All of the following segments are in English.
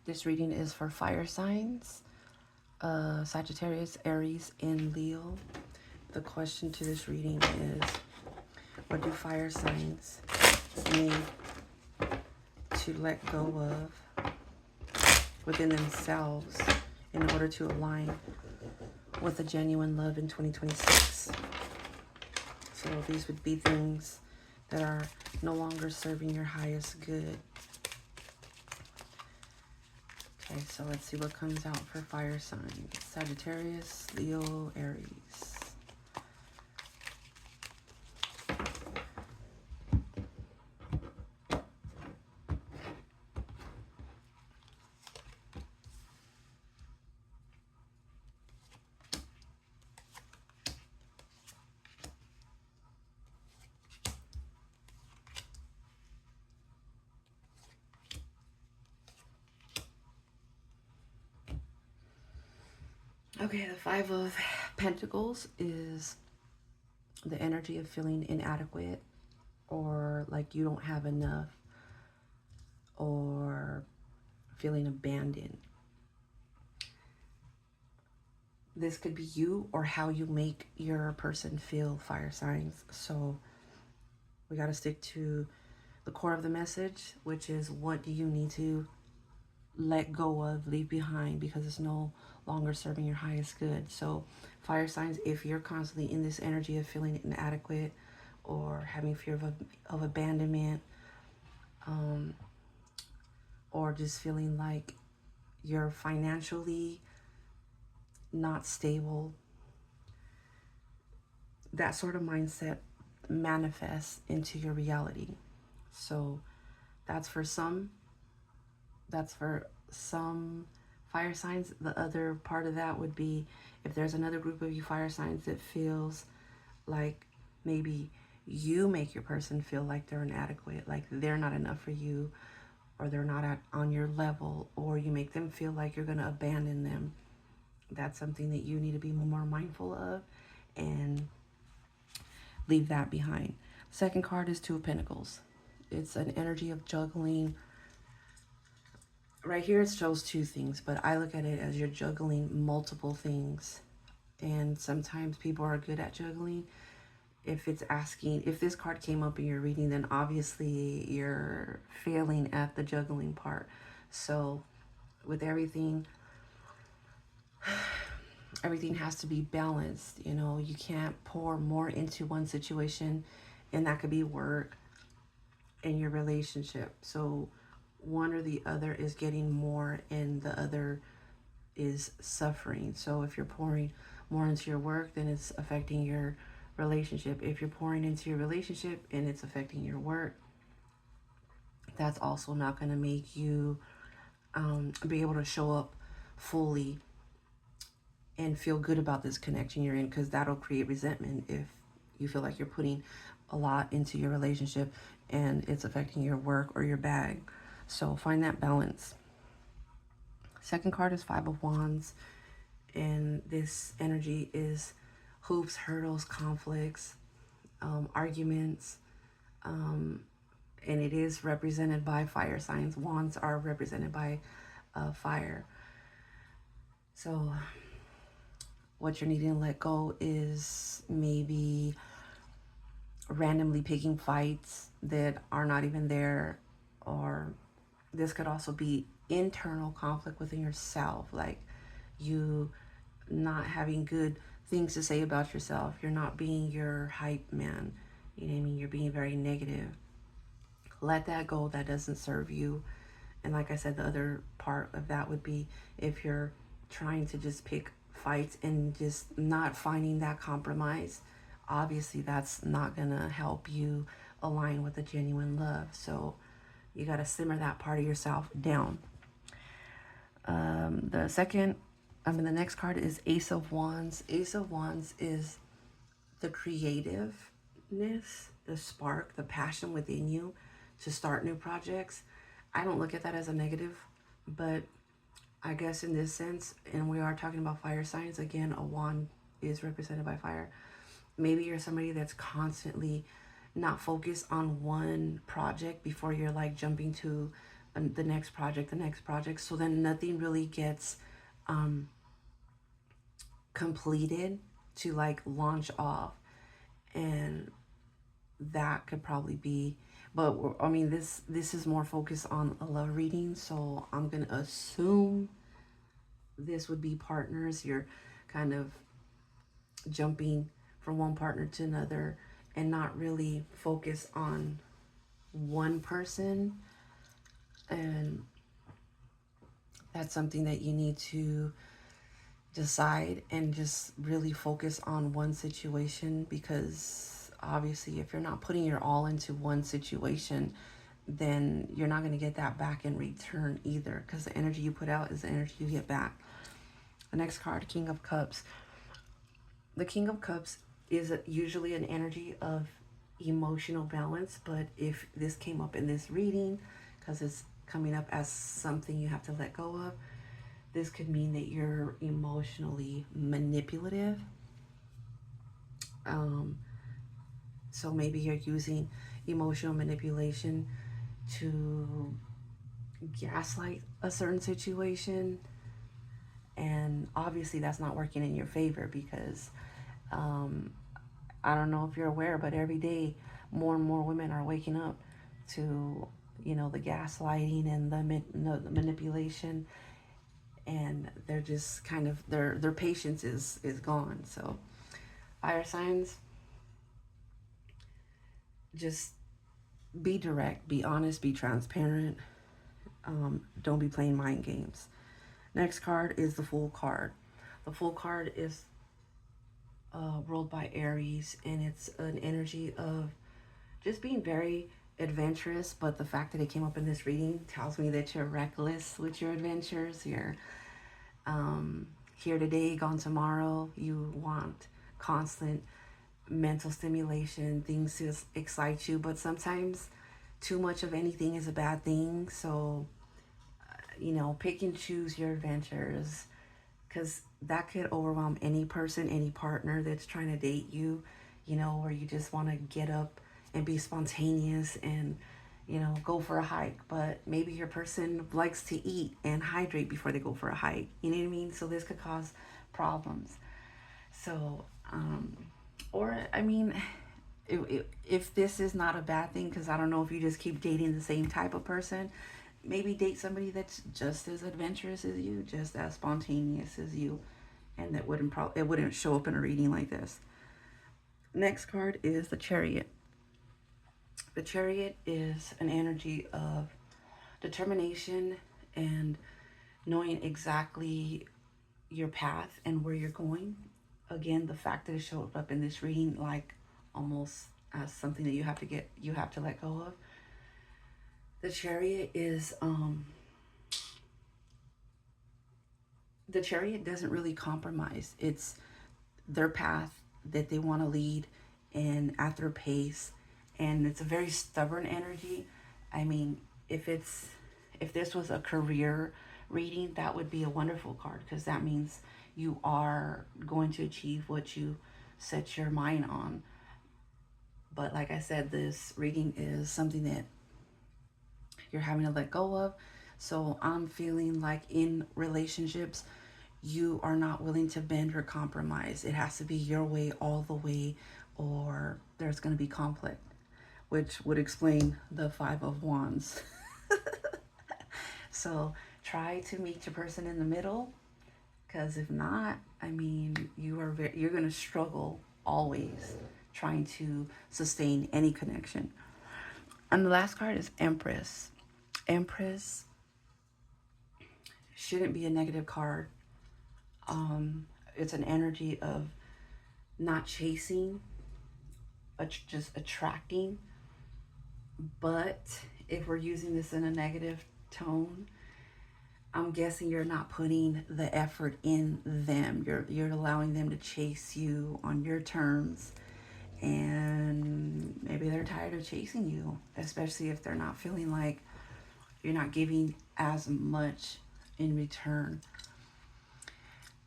This reading is for fire signs, Sagittarius, Aries, and Leo. The question to this reading is, what do fire signs need to let go of within themselves in order to align with a genuine love in 2026? So these would be things that are no longer serving your highest good. Okay, so let's see what comes out for fire signs. Sagittarius, Leo, Aries. Okay, the Five of Pentacles is the energy of feeling inadequate, or like you don't have enough, or feeling abandoned. This could be you or how you make your person feel, fire signs. So we got to stick to the core of the message, which is what do you need to let go of, leave behind, because it's no longer serving your highest good. So fire signs, if you're constantly in this energy of feeling inadequate or having fear of abandonment, or just feeling like you're financially not stable, that sort of mindset manifests into your reality. So that's for some fire signs. The other part of that would be if there's another group of you fire signs that feels like maybe you make your person feel like they're inadequate, like they're not enough for you, or they're not on your level, or you make them feel like you're going to abandon them. That's something that you need to be more mindful of and leave that behind. Second card is Two of Pentacles. It's an energy of juggling. Right here it shows two things, but I look at it as you're juggling multiple things. And sometimes people are good at juggling. If this card came up in your reading, then obviously you're failing at the juggling part. So with everything has to be balanced. You know, you can't pour more into one situation, and that could be work and your relationship. So one or the other is getting more and the other is suffering. So if you're pouring more into your work, then it's affecting your relationship. If you're pouring into your relationship and it's affecting your work, that's also not going to make you be able to show up fully and feel good about this connection you're in, because that'll create resentment if you feel like you're putting a lot into your relationship and it's affecting your work or your bag. So find that balance. Second card is Five of Wands, and this energy is hoops, hurdles, conflicts, arguments, and it is represented by fire signs. Wands are represented by fire. So what you're needing to let go is maybe randomly picking fights that are not even there, or this could also be internal conflict within yourself, like you not having good things to say about yourself. You're not being your hype man. You know what I mean? You're being very negative. Let that go. That doesn't serve you. And like I said, the other part of that would be if you're trying to just pick fights and just not finding that compromise, obviously that's not going to help you align with a genuine love. So you got to simmer that part of yourself down. The next card is Ace of Wands. Ace of Wands is the creativeness, the spark, the passion within you to start new projects. I don't look at that as a negative, but I guess in this sense, and we are talking about fire signs, again, a wand is represented by fire. Maybe you're somebody that's constantly not focused on one project before you're like jumping to the next project, the next project. So then nothing really gets um, completed to like launch off. And that could probably be, but I mean, this is more focused on a love reading. So I'm going to assume this would be partners. You're kind of jumping from one partner to another and not really focus on one person. And that's something that you need to decide and just really focus on one situation, because obviously if you're not putting your all into one situation, then you're not going to get that back in return either, because the energy you put out is the energy you get back. The next card, King of Cups. The King of Cups is usually an energy of emotional balance, but if this came up in this reading, because it's coming up as something you have to let go of, this could mean that you're emotionally manipulative. So maybe you're using emotional manipulation to gaslight a certain situation. And obviously that's not working in your favor, because I don't know if you're aware, but every day more and more women are waking up to, the gaslighting and the manipulation, and they're just kind of, their patience is gone. So fire signs, just be direct, be honest, be transparent. Don't be playing mind games. Next card is the Fool card. The Fool card is ruled by Aries, and it's an energy of just being very adventurous. But the fact that it came up in this reading tells me that you're reckless with your adventures. You're here today, gone tomorrow. You want constant mental stimulation, things to excite you, but sometimes too much of anything is a bad thing. So, pick and choose your adventures, because that could overwhelm any person, any partner that's trying to date you, where you just want to get up and be spontaneous and, go for a hike. But maybe your person likes to eat and hydrate before they go for a hike. You know what I mean? So this could cause problems. So, or, I mean, if this is not a bad thing, because I don't know if you just keep dating the same type of person, maybe date somebody that's just as adventurous as you, just as spontaneous as you, and that it wouldn't show up in a reading like this. Next card is the Chariot. The Chariot is an energy of determination and knowing exactly your path and where you're going. Again, the fact that it showed up in this reading like almost as something that you have to let go of. The Chariot is the Chariot doesn't really compromise. It's their path that they want to lead and at their pace, and it's a very stubborn energy. I mean, if this was a career reading, that would be a wonderful card, because that means you are going to achieve what you set your mind on. But like I said, this reading is something that you're having to let go of. So I'm feeling like in relationships, you are not willing to bend or compromise. It has to be your way all the way, or there's going to be conflict, which would explain the Five of Wands. So try to meet your person in the middle, because if not, I mean, you're going to struggle always trying to sustain any connection. And the last card is Empress. Empress shouldn't be a negative card. It's an energy of not chasing, just attracting. But if we're using this in a negative tone, I'm guessing you're not putting the effort in them. You're allowing them to chase you on your terms, and maybe they're tired of chasing you, especially if they're not feeling like you're not giving as much in return.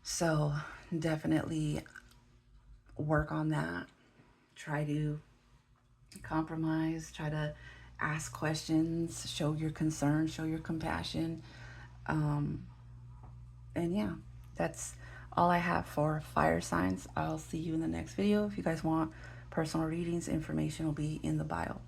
So definitely work on that. Try to compromise, try to ask questions, show your concern, show your compassion. Um, and yeah, that's all I have for fire signs. I'll see you in the next video. If you guys want personal readings, information will be in the bio.